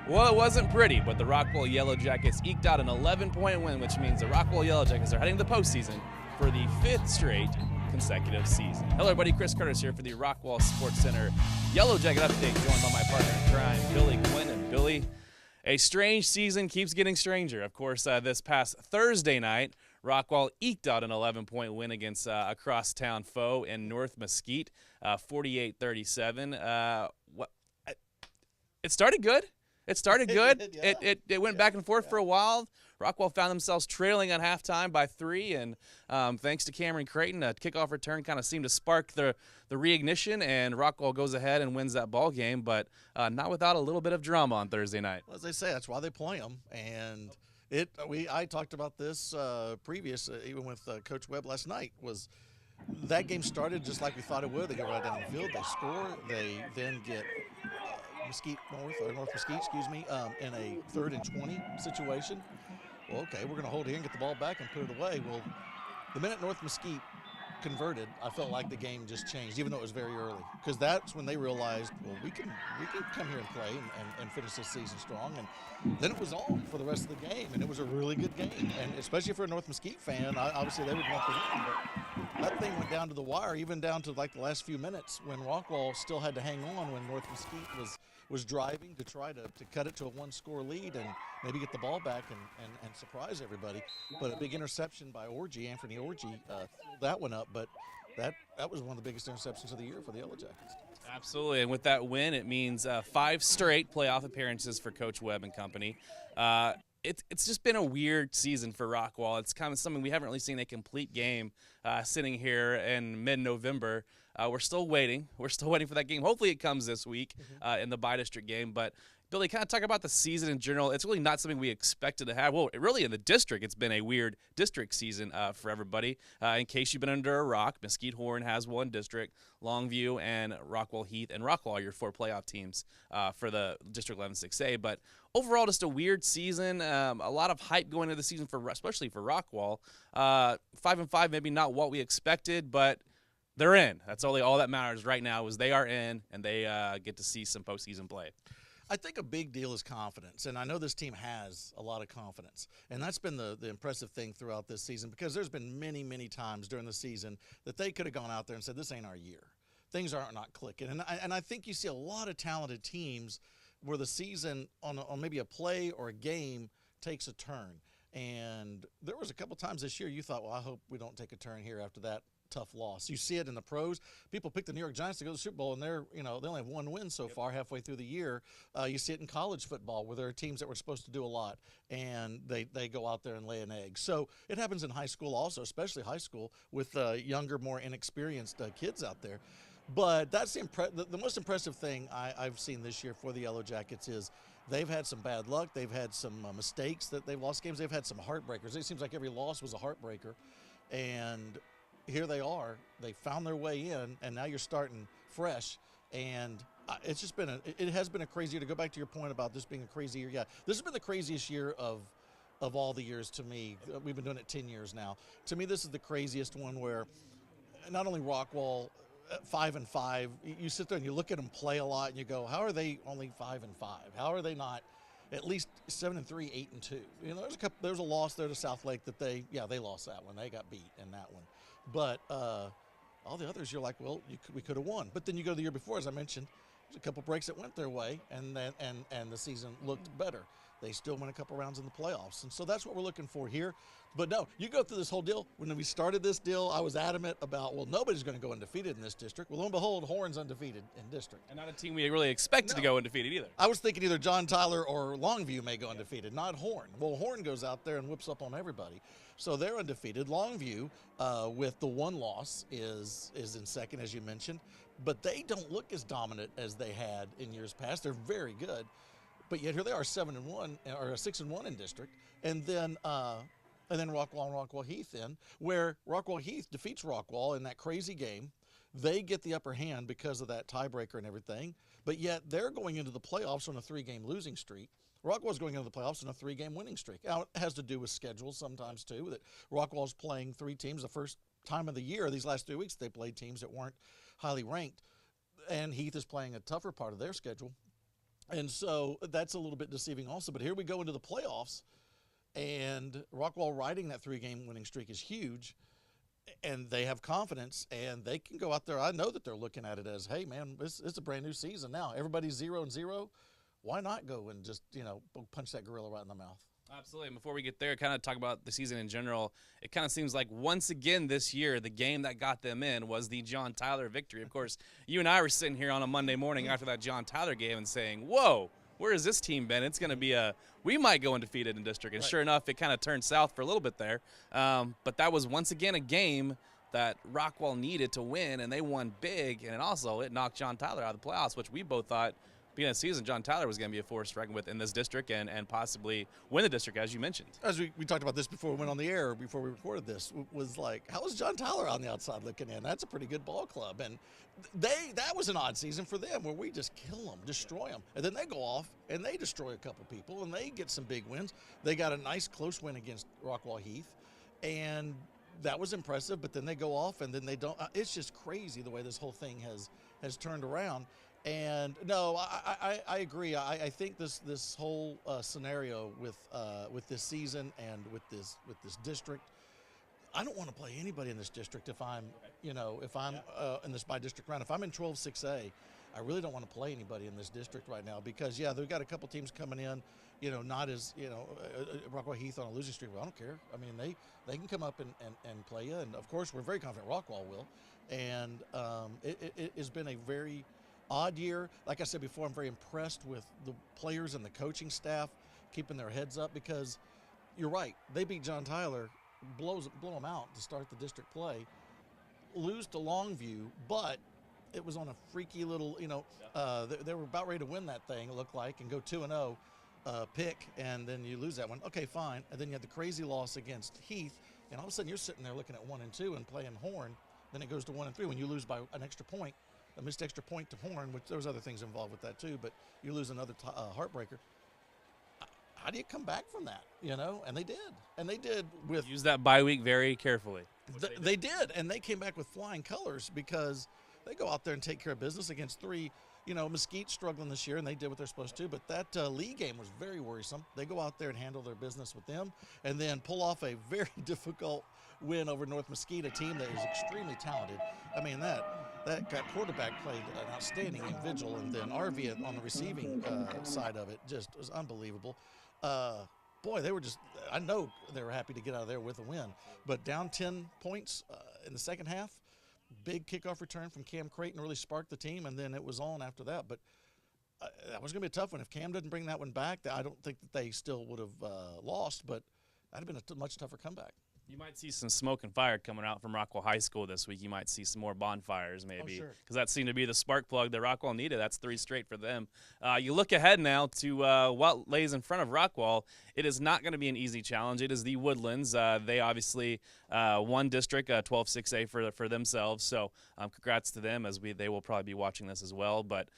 Well, it wasn't pretty, but the Rockwall Yellowjackets eked out an 11-point win, which means the Rockwall Yellowjackets are heading to the postseason for the 5th straight consecutive season. Hello, everybody. Chris Curtis here for the Rockwall Sportscenter Yellowjacket Update, joined by my partner in crime, Billy Quinn. And Billy, a strange season keeps getting stranger. Of course, this past Thursday night, Rockwall eked out an 11-point win against a crosstown foe in North Mesquite, 48-37. It started good. It started good. It went back and forth for a while. Rockwall found themselves trailing at halftime by 3, and thanks to Cameron Creighton, a kickoff return kind of seemed to spark the reignition, and Rockwall goes ahead and wins that ball game, but not without a little bit of drama on Thursday night. Well, as they say, that's why they play them, and I talked about this even with Coach Webb last night, was that game started just like we thought it would. They go right down the field, they score, they then get North Mesquite, in a 3rd and 20 situation. Well, okay, we're going to hold here and get the ball back and put it away. Well, the minute North Mesquite converted, I felt like the game just changed, even though it was very early, because that's when they realized, well, we can come here and play and finish this season strong. And then it was on for the rest of the game, and it was a really good game. And especially for a North Mesquite fan, obviously they would want the win, but that thing went down to the wire, even down to like the last few minutes when Rockwall still had to hang on when North Mesquite was driving to try to cut it to a 1-score lead and maybe get the ball back and surprise everybody. But a big interception by Anthony Orgy, that one up. But that was one of the biggest interceptions of the year for the Yellowjackets. Absolutely, and with that win, it means 5 straight playoff appearances for Coach Webb and company. It's just been a weird season for Rockwall. It's kind of something we haven't really seen a complete game sitting here in mid-November. We're still waiting. We're still waiting for that game. Hopefully it comes this week in the bi-district game. But, Billy, kind of talk about the season in general. It's really not something we expected to have. Well, really in the district, it's been a weird district season for everybody. In case you've been under a rock, Mesquite Horn has one district, Longview and Rockwall Heath and Rockwall are your 4 playoff teams for the District 11 6A. But overall, just a weird season. A lot of hype going into the season, especially for Rockwall. 5-5, maybe not what we expected, but they're in. That's all that matters right now is they are in, and they get to see some postseason play. I think a big deal is confidence, and I know this team has a lot of confidence, and that's been the impressive thing throughout this season, because there's been many, many times during the season that they could have gone out there and said, this ain't our year. Things are not clicking, and I think you see a lot of talented teams where the season on maybe a play or a game takes a turn, and there was a couple times this year you thought, well, I hope we don't take a turn here after that tough loss. You see it in the pros. People pick the New York Giants to go to the Super Bowl, and they only have 1 win so far halfway through the year. You see it in college football where there are teams that were supposed to do a lot, and they go out there and lay an egg. So it happens in high school also, especially high school with younger, more inexperienced kids out there. But that's the most impressive thing I've seen this year for the Yellowjackets is they've had some bad luck. They've had some mistakes that they've lost games. They've had some heartbreakers. It seems like every loss was a heartbreaker, and here they are. They found their way in, and now you're starting fresh. And it's just been it has been a crazy year. To go back to your point about this being a crazy year, yeah, this has been the craziest year of all the years to me. We've been doing it 10 years now. To me, this is the craziest one where not only Rockwall 5-5, you sit there and you look at them play a lot, and you go, how are they only 5-5? How are they not at least 7-3, 8-2? There's a loss there to South Lake that they lost that one. They got beat in that one. But all the others, you're like, well, we could have won. But then you go the year before, as I mentioned, there's a couple breaks that went their way, and the season looked better. They still win a couple rounds in the playoffs. And so that's what we're looking for here. But no, you go through this whole deal. When we started this deal, I was adamant about, well, nobody's going to go undefeated in this district. Well, lo and behold, Horn's undefeated in district. And not a team we really expected to go undefeated either. I was thinking either John Tyler or Longview may go undefeated, not Horn. Well, Horn goes out there and whips up on everybody. So they're undefeated. Longview, with the 1 loss, is in second, as you mentioned. But they don't look as dominant as they had in years past. They're very good. But yet here they are 7-1 or 6-1 in district, and then Rockwall and Rockwall Heath where Rockwall Heath defeats Rockwall in that crazy game. They get the upper hand because of that tiebreaker and everything, but yet they're going into the playoffs on a 3-game losing streak. Rockwall's going into the playoffs on a 3-game winning streak. Now, it has to do with schedules sometimes too, that Rockwall's playing 3 teams the first time of the year. These last 3 weeks they played teams that weren't highly ranked, and Heath is playing a tougher part of their schedule. And so that's a little bit deceiving also. But here we go into the playoffs, and Rockwall riding that 3-game winning streak is huge, and they have confidence, and they can go out there. I know that they're looking at it as, hey, man, it's a brand new season now. Everybody's 0-0. Why not go and just, punch that gorilla right in the mouth? Absolutely. And before we get there, kind of talk about the season in general, it kind of seems like once again this year, the game that got them in was the John Tyler victory. Of course, you and I were sitting here on a Monday morning after that John Tyler game and saying, whoa, where has this team been? It's going to be we might go undefeated in district. And Right. sure enough, it kind of turned south for a little bit there. But that was once again a game that Rockwall needed to win, and they won big. And also, it knocked John Tyler out of the playoffs, which we both thought beginning of the season, John Tyler was going to be a force to reckon with in this district and possibly win the district, as you mentioned. As we talked about this before we went on the air, before we recorded this, was like, how is John Tyler on the outside looking in? That's a pretty good ball club. And that was an odd season for them where we just kill them, destroy them. And then they go off and they destroy a couple people and they get some big wins. They got a nice close win against Rockwall Heath. And that was impressive, but then they go off and then they don't. It's just crazy the way this whole thing has turned around. And no, I agree. I think this whole scenario with this season and with this district, I don't want to play anybody in this district if I'm in this by district round. If I'm in 12-6A, I really don't want to play anybody in this district right now because they've got a couple teams coming in, not as Rockwall Heath on a losing streak. Well, I don't care. I mean, they can come up and play you, and of course we're very confident Rockwall will. And it has been a very odd year. Like I said before, I'm very impressed with the players and the coaching staff keeping their heads up because you're right. They beat John Tyler, blow them out to start the district play, lose to Longview, but it was on a freaky little, they were about ready to win that thing, it looked like, and go 2-0 pick, and then you lose that one. Okay, fine. And then you had the crazy loss against Heath, and all of a sudden you're sitting there looking at 1-2 and playing Horn. Then it goes to 1-3 when you lose by an extra point. A missed extra point to Horn, which there was other things involved with that too, but you lose another heartbreaker. How do you come back from that? And they did. And they did with... Use that bye week very carefully. They did, and they came back with flying colors because they go out there and take care of business against 3. Mesquite's struggling this year, and they did what they're supposed to, but that Lee game was very worrisome. They go out there and handle their business with them and then pull off a very difficult win over North Mesquite, a team that is extremely talented. I mean, that quarterback played an outstanding individual, and then RV on the receiving side of it just was unbelievable. Boy, they were just – I know they were happy to get out of there with a win. But down 10 points in the second half, big kickoff return from Cam Creighton really sparked the team, and then it was on after that. But that was going to be a tough one. If Cam doesn't bring that one back, I don't think that they still would have lost, but that would have been a much tougher comeback. You might see some smoke and fire coming out from Rockwall High School this week. You might see some more bonfires maybe because that seemed to be the spark plug that Rockwall needed. That's 3 straight for them. You look ahead now to what lays in front of Rockwall. It is not going to be an easy challenge. It is the Woodlands. They obviously won district 12-6A for themselves, so congrats to them as they will probably be watching this as well. But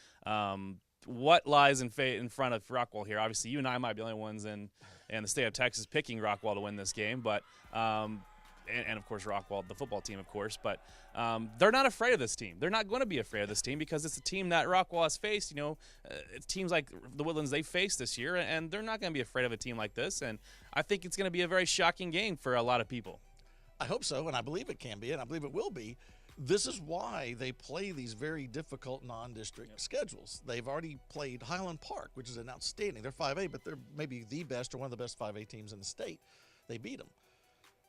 what lies in front of Rockwall here? Obviously, you and I might be the only ones in the state of Texas picking Rockwall to win this game, but and of course Rockwall, the football team, of course, but they're not afraid of this team. They're not going to be afraid of this team because it's a team that Rockwall has faced. It's teams like the Woodlands they faced this year, and they're not going to be afraid of a team like this. And I think it's going to be a very shocking game for a lot of people. I hope so, and I believe it can be, and I believe it will be. This is why they play these very difficult non-district schedules. They've already played Highland Park, which is an outstanding. They're 5A, but they're maybe the best or one of the best 5A teams in the state. They beat them.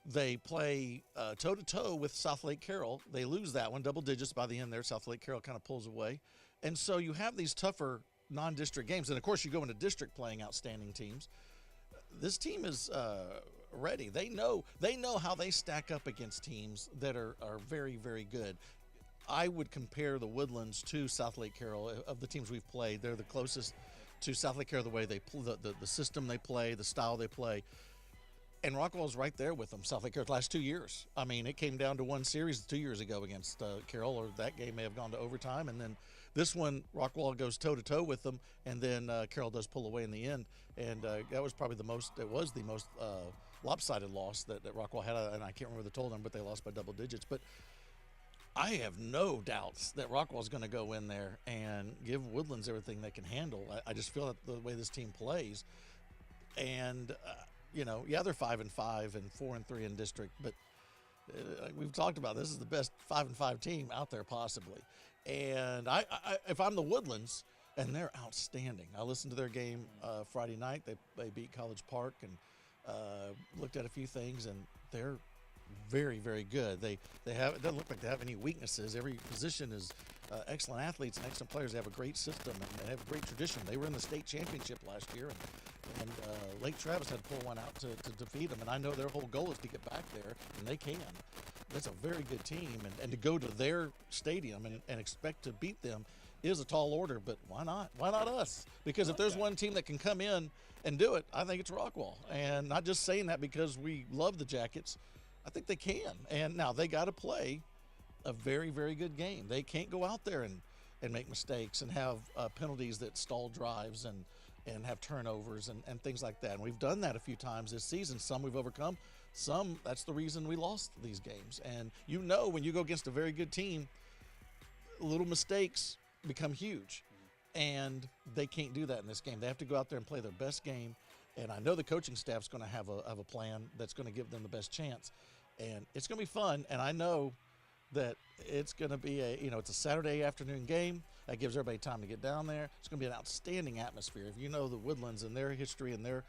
They play toe-to-toe with South Lake Carroll. They lose that one, double digits by the end there. South Lake Carroll kind of pulls away. And so you have these tougher non-district games. And, of course, you go into district playing outstanding teams. This team is ready. They know how they stack up against teams that are very, very good. I would compare the Woodlands to South Lake Carroll. Of the teams we've played, they're the closest to South Lake Carroll, the way they play, the system they play, the style they play. And Rockwall's right there with them, South Lake Carroll, the last 2 years. I mean, it came down to one series 2 years ago against Carroll, or that game may have gone to overtime. And then this one, Rockwall goes toe-to-toe with them, and then Carroll does pull away in the end. And that was probably the most lopsided loss that Rockwall had. And I can't remember the total number, but they lost by double digits. But I have no doubts that Rockwall's going to go in there and give Woodlands everything they can handle. I just feel that the way this team plays, and yeah, they're 5-5 and 4-3 in district, but we've talked about this is the best 5-5 team out there possibly. And if I'm the Woodlands, and they're outstanding. I listened to their game Friday night. They beat College Park and looked at a few things, and they're very, very good. It doesn't look like they have any weaknesses. Every position is excellent athletes and excellent players. They have a great system and they have a great tradition. They were in the state championship last year, and Lake Travis had to pull one out to defeat them. And I know their whole goal is to get back there, and they can. That's a very good team, and to go to their stadium and expect to beat them is a tall order. But why not? Why not us? Because if there's one team that can come in and do it, I think it's Rockwall. And not just saying that because we love the Jackets. I think they can. And now they got to play a very, very good game. They can't go out there and make mistakes and have penalties that stall drives and have turnovers and things like that. And we've done that a few times this season. Some we've overcome. Some, that's the reason we lost these games. And when you go against a very good team, little mistakes become huge. And they can't do that in this game. They have to go out there and play their best game. And I know the coaching staff's going to have a plan that's going to give them the best chance. And it's going to be fun, and I know that it's going to be it's a Saturday afternoon game. That gives everybody time to get down there. It's going to be an outstanding atmosphere. If you know the Woodlands and their history and their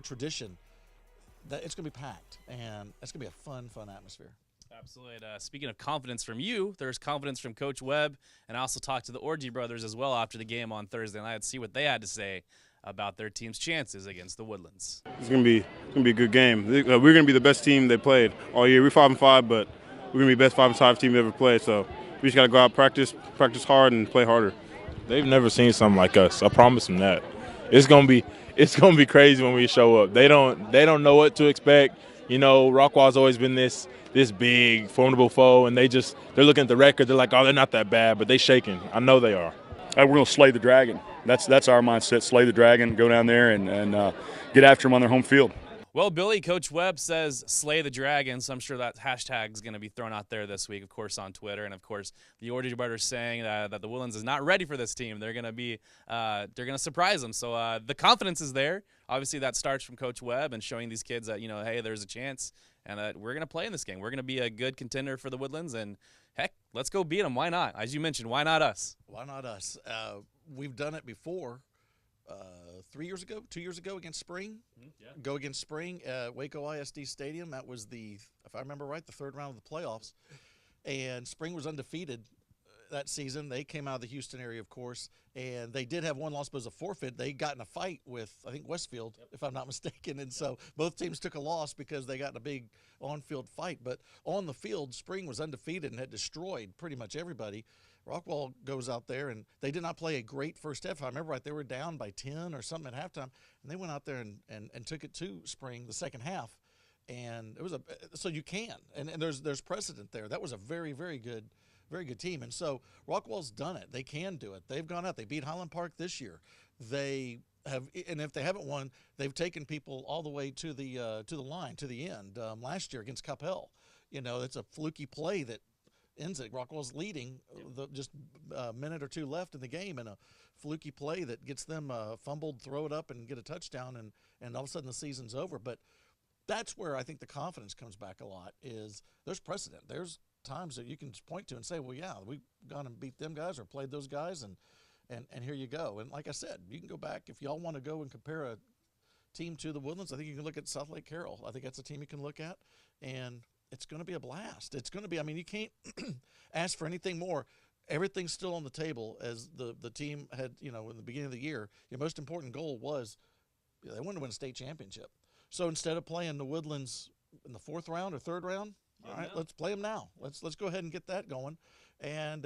tradition, that it's going to be packed, and it's going to be a fun atmosphere. Absolutely. Speaking of confidence from you, there's confidence from Coach Webb, and I also talked to the Orgy brothers as well after the game on Thursday night to see what they had to say about their team's chances against the Woodlands. It's gonna be a good game. We're gonna be the best team they played all year. We're 5-5, but we're gonna be the best 5-5 team we ever played. So we just gotta go out, practice hard, and play harder. They've never seen something like us. I promise them that. It's gonna be crazy when we show up. They don't know what to expect. Rockwall's always been this big, formidable foe, and they're looking at the record. They're like, oh, they're not that bad, but they shaking. I know they are. We're going to slay the dragon. That's our mindset, slay the dragon, go down there and get after them on their home field. Well, Billy, Coach Webb says slay the dragon, so I'm sure that hashtag is going to be thrown out there this week, of course, on Twitter. And, of course, the Orgy brothers saying that the Woodlands is not ready for this team. They're going to surprise them. So the confidence is there. Obviously, that starts from Coach Webb and showing these kids that, hey, there's a chance and that we're going to play in this game. We're going to be a good contender for the Woodlands, and, heck, let's go beat them. Why not? As you mentioned, why not us? Why not us? We've done it before. 2 years ago against Spring. Yeah. Go against Spring at Waco ISD Stadium. That was if I remember right, the third round of the playoffs. And Spring was undefeated that season. They came out of the Houston area, of course, and they did have one loss, but it was a forfeit. They got in a fight with, I think, Westfield, if I'm not mistaken. And so both teams took a loss because they got in a big on-field fight. But on the field, Spring was undefeated and had destroyed pretty much everybody. Rockwall goes out there, and they did not play a great first half. If I remember right, they were down by 10 or something at halftime, and they went out there and took it to Spring the second half. And it was so you can, and there's precedent there. That was a very, very good team. And so Rockwall's done it. They can do it. They've gone out. They beat Highland Park this year. They have, and if they haven't won, they've taken people all the way to the line, to the end. Last year against Capel, it's a fluky play that ends it. Rockwall's leading, just a minute or two left in the game, and a fluky play that gets them fumbled, throw it up, and get a touchdown, and all of a sudden the season's over. But that's where I think the confidence comes back a lot. Is there's precedent. There's times that you can point to and say, well, yeah, we've gone and beat them guys or played those guys, and here you go. And like I said, you can go back if y'all want to go and compare a team to the Woodlands. I think you can look at South Lake Carroll. I think that's a team you can look at, and it's going to be a blast. It's going to be, you can't ask for anything more. Everything's still on the table as the team had, in the beginning of the year. Your most important goal was they wanted to win a state championship. So instead of playing the Woodlands in the fourth round or third round, all right, let's play them now. Let's go ahead and get that going. And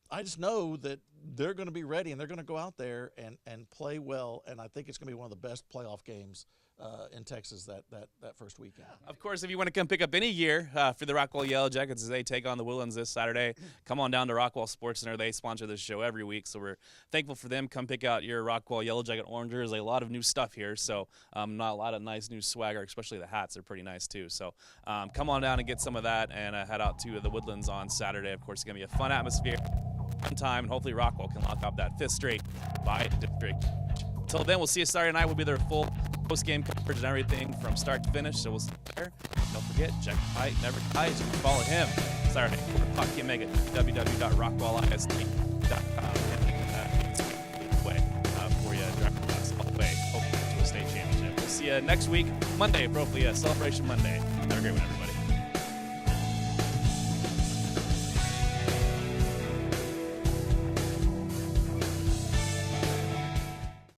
I just know that they're going to be ready and they're going to go out there and play well. And I think it's going to be one of the best playoff games in Texas that first weekend. Of course, if you want to come pick up any gear for the Rockwall Yellowjackets as they take on the Woodlands this Saturday, come on down to Rockwall Sportscenter. They sponsor this show every week, so we're thankful for them. Come pick out your Rockwall Yellowjacket orange. There's a lot of new stuff here, so not a lot of nice new swagger, especially the hats. They're pretty nice too. So come on down and get some of that, and head out to the Woodlands on Saturday. Of course, it's going to be a fun atmosphere, fun time, and hopefully Rockwall can lock up that 5th straight by district. Until then, we'll see you Saturday night. We'll be there full post-game coverage and everything from start to finish, so we'll see you there. Don't forget, check the fight, never dies. You can follow him Saturday. Talk Meg at www.rockwallisd.com. For you, driving us all the way, hopefully to a state championship. We'll see you next week, Monday, probably a Celebration Monday. Have a great one, everybody.